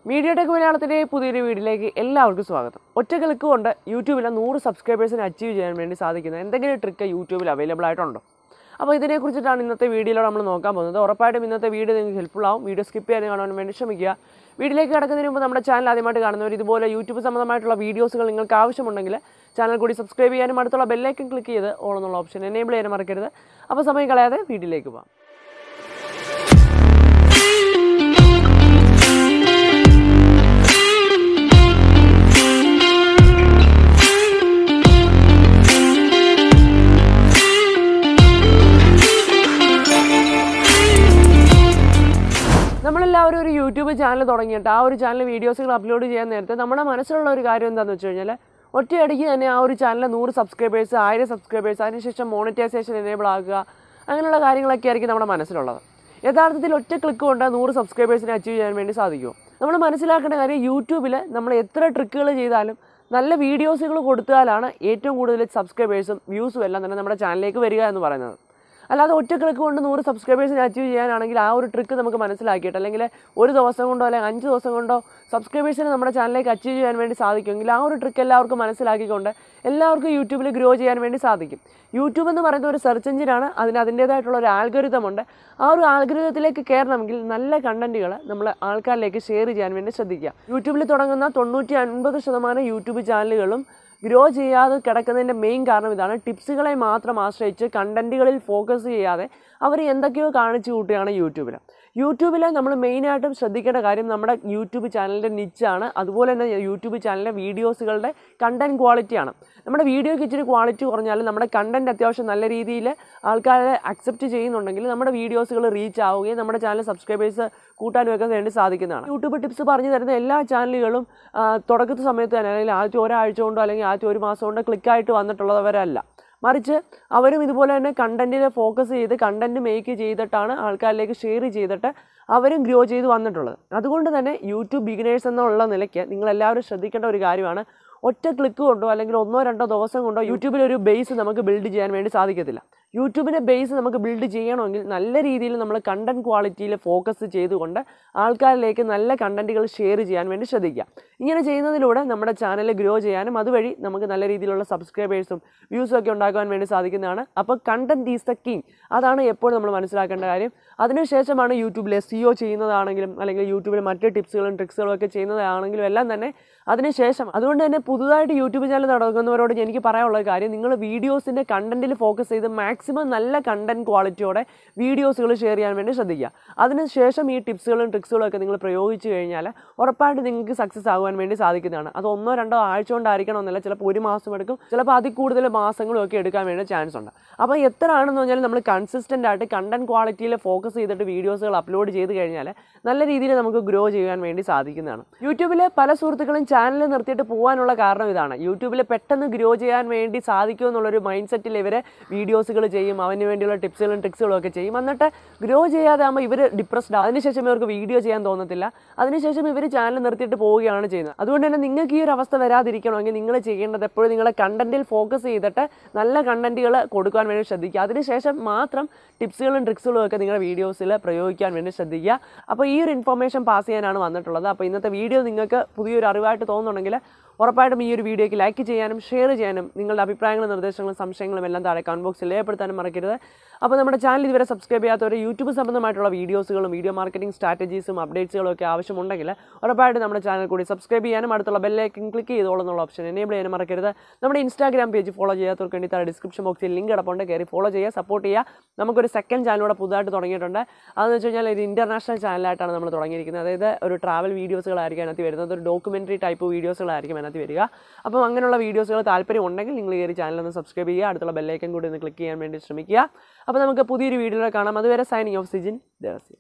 MEDIATECH മലയാളത്തിൻ്റെ പുതിയൊരു വീഡിയോയിലേക്ക് എല്ലാവർക്കും സ്വാഗതം. ഒറ്റ ക്ലിക്ക് കൊണ്ട് യൂട്യൂബിലെ 100 സബ്സ്ക്രൈബേഴ്സിനെ അച്ചീവ് ചെയ്യാൻ വേണ്ടി സാധിക്കുന്ന എന്തെങ്കിലും ട്രിക്ക് യൂട്യൂബിൽ അവൈലബിൾ ആയിട്ടുണ്ടോ? അപ്പോൾ ഇതിനെക്കുറിച്ചിട്ടാണ് ഇന്നത്തെ വീഡിയോയിലൂടെ നമ്മൾ നോക്കാൻ പോകുന്നത്. ഉറപ്പായിട്ടും ഇന്നത്തെ വീഡിയോ നിങ്ങൾക്ക് ഹെൽപ്ഫുൾ ആവും. വീഡിയോ സ്കിപ്പ് ചെയ്യാൻ കാണാൻ വേണ്ടി ശ്രമിക്കുക. വീഡിയോയിലേക്ക് കടക്കുന്നതിന് മുമ്പ് നമ്മുടെ ചാനൽ ആദ്യമായിട്ട് കാണുന്നവർ ഇതുപോലെ യൂട്യൂബ് സംബന്ധമായിട്ടുള്ള വീഡിയോസുകൾ നിങ്ങൾക്ക് ആവശ്യമുണ്ടെങ്കിൽ ചാനൽ കൂടി സബ്സ്ക്രൈബ് ചെയ്യാനും അടുത്തുള്ള ബെല്ലൈക്കൺ ക്ലിക്ക് ചെയ്ത് ഓൾ എന്നുള്ള ഓപ്ഷൻ എനേബിൾ ചെയ്യാൻ മറക്കരുത്. അപ്പോൾ സമയം കളയാതെ വീഡിയോയിലേക്ക് പോകാം. നമ്മളെല്ലാവരും ഒരു യൂട്യൂബ് ചാനൽ തുടങ്ങിയിട്ട് ആ ഒരു ചാനൽ വീഡിയോസുകൾ അപ്ലോഡ് ചെയ്യാൻ നേരത്തെ നമ്മുടെ മനസ്സിലുള്ള ഒരു കാര്യം എന്താണെന്ന് വെച്ച് കഴിഞ്ഞാൽ ഒറ്റയടിക്ക് തന്നെ ആ ഒരു ചാനലിൽ 100 സബ്സ്ക്രൈബേഴ്സ് 1000 സബ്സ്ക്രൈബേഴ്സ് അതിനുശേഷം മോണിറ്റൈസേഷൻ എനേബിൾ ആക്കുക അങ്ങനെയുള്ള കാര്യങ്ങളൊക്കെ ആയിരിക്കും നമ്മുടെ മനസ്സിലുള്ളത്. യഥാർത്ഥത്തിൽ ഒറ്റ ക്ലിക്ക് കൊണ്ട് 100 സബ്സ്ക്രൈബേഴ്സിനെ അച്ചീവ് ചെയ്യാൻ വേണ്ടി സാധിക്കുമോ? നമ്മൾ മനസ്സിലാക്കേണ്ട കാര്യം യൂട്യൂബിൽ നമ്മൾ എത്ര ട്രിക്കുകൾ ചെയ്താലും നല്ല വീഡിയോസുകൾ കൊടുത്താലാണ് ഏറ്റവും കൂടുതൽ സബ്സ്ക്രൈബേഴ്സും വ്യൂസും എല്ലാം തന്നെ നമ്മുടെ ചാനലിലേക്ക് വരിക എന്ന് പറയുന്നത്. അല്ലാതെ ഒറ്റ ക്ലിക്ക് കൊണ്ട് 100 സബ്സ്ക്രൈബേഴ്സിനെ അച്ചീവ് ചെയ്യാനാണെങ്കിൽ ആ ഒരു ട്രിക്ക് നമുക്ക് മനസ്സിലാക്കിയിട്ട് അല്ലെങ്കിൽ ഒരു ദിവസം കൊണ്ടോ അല്ലെങ്കിൽ 5 ദിവസം കൊണ്ടോ സബ്സ്ക്രൈബേഴ്സിനെ നമ്മുടെ ചാനലിലേക്ക് അച്ചീവ് ചെയ്യാൻ വേണ്ടി സാധിക്കുമെങ്കിൽ ആ ഒരു ട്രിക്ക് എല്ലാവർക്കും മനസ്സിലാക്കിക്കൊണ്ട് എല്ലാവർക്കും യൂട്യൂബിൽ ഗ്രോ ചെയ്യാൻ വേണ്ടി സാധിക്കും. യൂട്യൂബ് എന്ന് പറയുന്ന ഒരു സെർച്ച് എഞ്ചിനാണ്. അതിൻ്റേതായിട്ടുള്ള ഒരു ആൽഗോരിതം ഉണ്ട്. ആ ഒരു ആൽഗോരിതത്തിലേക്ക് കയറണമെങ്കിൽ നല്ല കണ്ടന്റുകൾ നമ്മൾ ആൾക്കാരിലേക്ക് ഷെയർ ചെയ്യാൻ വേണ്ടി ശ്രദ്ധിക്കുക. യൂട്യൂബിൽ തുടങ്ങുന്ന 90-50% യൂട്യൂബ് ചാനലുകളും ഗ്രോ ചെയ്യാതെ കിടക്കുന്നതിൻ്റെ മെയിൻ കാരണം ഇതാണ്. ടിപ്സുകളെ മാത്രം ആശ്രയിച്ച് കണ്ടന്റുകളിൽ ഫോക്കസ് ചെയ്യാതെ അവർ എന്തൊക്കെയോ കാണിച്ചു കൂട്ടുകയാണ് യൂട്യൂബിൽ നമ്മൾ മെയിനായിട്ടും ശ്രദ്ധിക്കേണ്ട കാര്യം നമ്മുടെ യൂട്യൂബ് ചാനലിൻ്റെ നിച്ചാണ്. അതുപോലെ തന്നെ യൂട്യൂബ് ചാനലിലെ വീഡിയോസുകളുടെ കണ്ടൻറ് ക്വാളിറ്റിയാണ്. നമ്മുടെ വീഡിയോയ്ക്ക് ഇച്ചിരി ക്വാളിറ്റി കുറഞ്ഞാലും നമ്മുടെ കണ്ടൻറ് അത്യാവശ്യം നല്ല രീതിയിൽ ആൾക്കാരെ അക്സെപ്റ്റ് ചെയ്യുന്നുണ്ടെങ്കിൽ നമ്മുടെ വീഡിയോസുകൾ റീച്ച് ആവുകയും നമ്മുടെ ചാനൽ സബ്സ്ക്രൈബേഴ്സ് കൂട്ടാനും ഒക്കെ വേണ്ടി സാധിക്കുന്നതാണ്. യൂട്യൂബ് ടിപ്സ് പറഞ്ഞു തരുന്ന എല്ലാ ചാനലുകളും തുടക്കത്തെ സമയത്ത് തന്നെ അല്ലെങ്കിൽ ആദ്യത്തെ ഒരാഴ്ച കൊണ്ടോ അല്ലെങ്കിൽ ആദ്യത്തെ ഒരു മാസം കൊണ്ടോ ക്ലിക്കായിട്ട് വന്നിട്ടുള്ളവരല്ല. മറിച്ച് അവരും ഇതുപോലെ തന്നെ കണ്ടൻറ്റിനെ ഫോക്കസ് ചെയ്ത് കണ്ടൻറ്റ് മേക്ക് ചെയ്തിട്ടാണ് ആൾക്കാരിലേക്ക് ഷെയർ ചെയ്തിട്ട് അവരും ഗ്രോ ചെയ്ത് വന്നിട്ടുള്ളത്. അതുകൊണ്ട് തന്നെ യൂട്യൂബ് ബിഗിനേഴ്സ് എന്നുള്ള നിലയ്ക്ക് നിങ്ങളെല്ലാവരും ശ്രദ്ധിക്കേണ്ട ഒരു കാര്യമാണ്, ഒറ്റ ക്ലിക്ക് കൊണ്ടോ അല്ലെങ്കിൽ 1-2 ദിവസം കൊണ്ടോ യൂട്യൂബിലൊരു ബേസ് നമുക്ക് ബിൽഡ് ചെയ്യാൻ വേണ്ടി സാധിക്കത്തില്ല. യൂട്യൂബിൻ്റെ ബേസ് നമുക്ക് ബിൽഡ് ചെയ്യണമെങ്കിൽ നല്ല രീതിയിൽ നമ്മൾ കണ്ടൻറ് ക്വാളിറ്റിയിൽ ഫോക്കസ് ചെയ്തുകൊണ്ട് ആൾക്കാരിലേക്ക് നല്ല കണ്ടൻറ്റുകൾ ഷെയർ ചെയ്യാൻ വേണ്ടി ശ്രദ്ധിക്കുക. ഇങ്ങനെ ചെയ്യുന്നതിലൂടെ നമ്മുടെ ചാനൽ ഗ്രോ ചെയ്യാനും അതുവഴി നമുക്ക് നല്ല രീതിയിലുള്ള സബ്സ്ക്രൈബേഴ്സും വ്യൂസും ഒക്കെ ഉണ്ടാക്കാൻ വേണ്ടി സാധിക്കുന്നതാണ്. അപ്പോൾ കണ്ടൻറ് ഈസ് ദ കിങ്. അതാണ് എപ്പോഴും നമ്മൾ മനസ്സിലാക്കേണ്ട കാര്യം. അതിനുശേഷമാണ് യൂട്യൂബിൽ SEO ചെയ്യുന്നതാണെങ്കിലും അല്ലെങ്കിൽ യൂട്യൂബിൽ മറ്റ് ടിപ്സുകളും ട്രിക്സുകളും ഒക്കെ ചെയ്യുന്നതാണെങ്കിലും എല്ലാം തന്നെ അതിനുശേഷം. അതുകൊണ്ട് തന്നെ പുതുതായിട്ട് യൂട്യൂബ് ചാനൽ തുടങ്ങുന്നവരോട് എനിക്ക് പറയാനുള്ള കാര്യം, നിങ്ങൾ വീഡിയോസിൻ്റെ കണ്ടൻറ്റിൽ ഫോക്കസ് ചെയ്ത് മാക്സിമം നല്ല കണ്ടൻറ് ക്വാളിറ്റിയോടെ വീഡിയോസുകൾ ഷെയർ ചെയ്യാൻ വേണ്ടി ശ്രദ്ധിക്കുക. അതിനുശേഷം ഈ ടിപ്സുകളും ട്രിക്സുകളും ഒക്കെ നിങ്ങൾ പ്രയോഗിച്ച് കഴിഞ്ഞാൽ ഉറപ്പായിട്ട് നിങ്ങൾക്ക് സക്സസ് ആകുവാൻ വേണ്ടി സാധിക്കുന്നതാണ്. അത് 1-2 ആഴ്ച കൊണ്ടായിരിക്കണമെന്നില്ല, ചിലപ്പോൾ 1 മാസം എടുക്കും, ചിലപ്പോൾ അതിൽ കൂടുതൽ മാസങ്ങളും ഒക്കെ എടുക്കാൻ വേണ്ടി ചാൻസ് ഉണ്ട്. അപ്പോൾ എത്ര ആണെന്ന് പറഞ്ഞാൽ നമ്മൾ കൺസിസ്റ്റൻ്റ് ആയിട്ട് കണ്ടൻറ് ക്വാളിറ്റിയിൽ ഫോക്കസ് ചെയ്തിട്ട് വീഡിയോസുകൾ അപ്ലോഡ് ചെയ്ത് കഴിഞ്ഞാൽ നല്ല രീതിയിൽ നമുക്ക് ഗ്രോ ചെയ്യാൻ വേണ്ടി സാധിക്കുന്നതാണ്. യൂട്യൂബിൽ പല സുഹൃത്തുക്കളും ചാനൽ നിർത്തിയിട്ട് പോകാനുള്ള കാരണം ഇതാണ്. യൂട്യൂബിൽ പെട്ടെന്ന് ഗ്രോ ചെയ്യാൻ വേണ്ടി സാധിക്കും എന്നുള്ളൊരു മൈൻഡ് സെറ്റിൽ ഇവർ വീഡിയോസുകൾ ചെയ്യും, അവന് വേണ്ടിയുള്ള ടിപ്സുകളും ട്രിക്സുകളും ഒക്കെ ചെയ്യും. എന്നിട്ട് ഗ്രോ ചെയ്യാതെ ആകുമ്പോൾ ഇവർ ഡിപ്രസ്ഡ് ആവും. അതിനുശേഷം ഇവർക്ക് വീഡിയോ ചെയ്യാൻ തോന്നത്തില്ല. അതിനുശേഷം ഇവർ ചാനൽ നിർത്തിയിട്ട് പോവുകയാണ് ചെയ്യുന്നത്. അതുകൊണ്ട് തന്നെ നിങ്ങൾക്ക് ഈ ഒരു അവസ്ഥ വരാതിരിക്കണമെങ്കിൽ നിങ്ങൾ ചെയ്യേണ്ടത് എപ്പോഴും നിങ്ങളുടെ കണ്ടൻറ്റിൽ ഫോക്കസ് ചെയ്തിട്ട് നല്ല കണ്ടൻറ്റുകൾ കൊടുക്കാൻ വേണ്ടി ശ്രദ്ധിക്കുക. അതിനുശേഷം മാത്രം ടിപ്സുകളും ട്രിക്സുകളും ഒക്കെ നിങ്ങളുടെ വീഡിയോസിൽ പ്രയോഗിക്കാൻ വേണ്ടി ശ്രദ്ധിക്കുക. അപ്പോൾ ഈ ഒരു ഇൻഫർമേഷൻ പാസ് ചെയ്യാനാണ് വന്നിട്ടുള്ളത്. അപ്പോൾ ഇന്നത്തെ വീഡിയോ നിങ്ങൾക്ക് പുതിയൊരു അറിവായിട്ട് തോന്നുന്നുണ്ടെങ്കിൽ ഉറപ്പായിട്ടും ഈ ഒരു വീഡിയോയ്ക്ക് ലൈക്ക് ചെയ്യാനും ഷെയർ ചെയ്യാനും നിങ്ങളുടെ അഭിപ്രായങ്ങളും നിർദ്ദേശങ്ങളും സംശയങ്ങളും എല്ലാം താഴെ കമന്റ് ബോക്സിൽ രേഖപ്പെടുത്താനും മറക്കരുത്. അപ്പോൾ നമ്മുടെ ചാനൽ ഇതുവരെ സബ്സ്ക്രൈബ് ചെയ്യാത്തവർ യൂട്യൂബ് സംബന്ധമായിട്ടുള്ള വീഡിയോസുകളും വീഡിയോ മാർക്കറ്റിംഗ് സ്ട്രാറ്റജീസും അപ്ഡേറ്റ്സുകളും ഒക്കെ ആവശ്യമുണ്ടെങ്കിൽ ഉറപ്പായിട്ട് നമ്മുടെ ചാനൽ കൂടി സബ്സ്ക്രൈബ് ചെയ്യാനും അടുത്തുള്ള ബെല്ലൈക്കൺ ക്ലിക്ക് ചെയ്തോളെന്നുള്ള ഓപ്ഷൻ എനേബിൾ ചെയ്യാനും മറക്കരുത്. നമ്മുടെ ഇൻസ്റ്റാഗ്രാം പേജ് ഫോളോ ചെയ്യാത്തവർക്ക് വേണ്ടി താഴെ ഡിസ്ക്രിപ്ഷൻ ബോക്സിൽ ലിങ്ക് കിടപ്പുണ്ട്, കയറി ഫോളോ ചെയ്യുക, സപ്പോർട്ട് ചെയ്യുക. നമുക്കൊരു സെക്കൻഡ് ചാനലൂടെ പുതുതായിട്ട് തുടങ്ങിയിട്ടുണ്ട്. അതെന്ന് വെച്ച് കഴിഞ്ഞാൽ ഒരു ഇൻ്റർനാഷണൽ ചാനലായിട്ടാണ് നമ്മൾ തുടങ്ങിയിരിക്കുന്നത്. അതായത് ഒരു ട്രാവൽ വീഡിയോസുകളായിരിക്കും അതിനകത്ത് വരുന്നത്, ഒരു ഡോക്യുമെൻ്ററി ടൈപ്പ് വീഡിയോസുകളായിരിക്കും അതിനകത്ത് വരിക. അപ്പോൾ അങ്ങനെയുള്ള വീഡിയോസുകൾ താല്പര്യം ഉണ്ടെങ്കിൽ നിങ്ങൾ ഈ ചാനൽ ഒന്ന് സബ്സ്ക്രൈബ് ചെയ്യുക, അടുത്തുള്ള ബെല്ലൈക്കൺ കൂടി ഒന്ന് ക്ലിക്ക് ചെയ്യാൻ വേണ്ടി ശ്രമിക്കുക. അപ്പോൾ നമുക്ക് പുതിയൊരു വീഡിയോയിൽ കാണാം. അതുവരെ സൈനിങ് ഓഫ് സിജിൻ ദേവസ്യ.